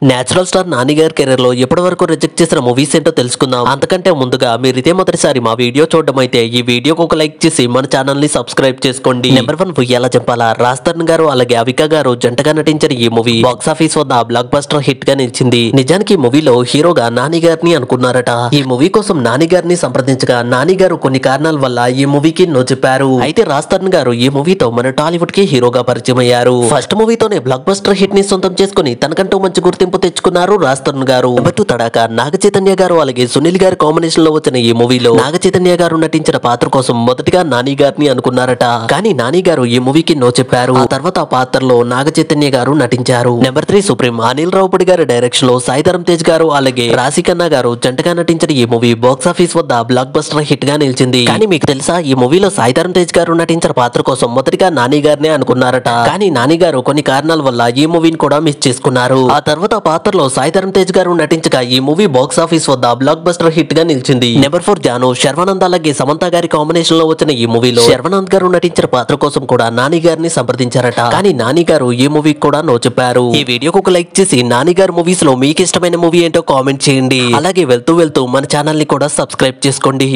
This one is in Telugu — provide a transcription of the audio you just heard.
నేచురల్ స్టార్ నాని గారి కెరీర్ లో ఇప్పటి వరకు రిజెక్ట్ చేసిన మూవీస్ ఏంటో తెలుసుకుందాం. అంతకంటే ముందుగా మీరు ఇదే మొదటిసారి మా వీడియో చూడడం అయితే ఈ వీడియోకి ఒక లైక్ చేసి మన ఛానల్ ని సబ్స్క్రైబ్ చేసుకోండి. నెంబర్ 1 ఉయ్యాల జంపాల రాజ్ తరుణ్ గారు అలాగే అవిక గారు జంటగా నటించిన ఈ మూవీ బాక్స్ ఆఫీస్ వద్ద బ్లాక్ బస్టర్ హిట్ గా నిలిచింది. నిజానికి ఈ మూవీలో హీరోగా నాని గారిని అనుకున్నారట. ఈ మూవీ కోసం నాని గారిని సంప్రదించగా నాని గారు కొన్ని కారణాల వల్ల ఈ మూవీకి నో చెప్పారు. అయితే రాజ్ తరుణ్ గారు ఈ మూవీతో మన టాలీవుడ్ కి హీరోగా పరిచయం అయ్యారు. ఫస్ట్ మూవీతోనే బ్లాక్ బస్టర్ హిట్ ని సొంతం చేసుకుని తనకంటూ మంచి గుర్తింపు తెచ్చుకున్నారు రాజ్ తరుణ్ గారు. నెంబర్ 2 తడాక నాగ చైతన్య గారు అలాగే సునీల్ గారి కాంబినేషన్ లో వచ్చిన ఈ మూవీలో నాగ చైతన్య గారు నటించిన పాత్ర కోసం మొదటిగా నాని గారిని అనుకున్నారట. కానీ నాని గారు ఈ మూవీకి నో చెప్పారు. ఆ తర్వాత ఆ పాత్రలో నాగ చైతన్య గారు నటించారు. నెంబర్ 3 సుప్రీం అనిల్ రావుపూడి గారి డైరెక్షన్ లో సాయి ధరమ్ తేజ్ గారు అలాగే రాశి ఖన్నా గారు జంటగా నటించిన ఈ మూవీ బాక్స్ ఆఫీస్ వద్ద బ్లాక్ బస్టర్ హిట్ గా నిలిచింది. కానీ మీకు తెలుసా ఈ మూవీలో సాయి ధరమ్ తేజ్ గారు నటించిన పాత్ర కోసం మొదటిగా నాని గారినే అనుకున్నారట. కానీ నాని గారు కొన్ని కారణాల వల్ల ఈ మూవీని కూడా మిస్ చేసుకున్నారు. ఆ తర్వాత పాత్రలో సాయి ధరమ్ తేజ్ గారు నటించగా ఈ మూవీ బాక్స్ ఆఫీస్ వద్ద బ్లాక్ బస్టర్ హిట్ గా నిలిచింది. నెంబర్ 4 జాను శర్వానంద్ అలాగే సమంత గారి కాంబినేషన్ లో వచ్చిన ఈ మూవీలో శర్వానంద్ గారు నటించిన పాత్ర కోసం కూడా నాని గారిని సంప్రదించారట. కానీ నాని గారు ఈ మూవీకి కూడా నో చెప్పారు. ఈ వీడియోకి ఒక లైక్ చేసి నాని గారి మూవీస్ లో మీకు ఇష్టమైన మూవీ ఏంటో కామెంట్ చేయండి. అలాగే వెళ్తూ మన ఛానల్ ని కూడా సబ్స్క్రైబ్ చేసుకోండి.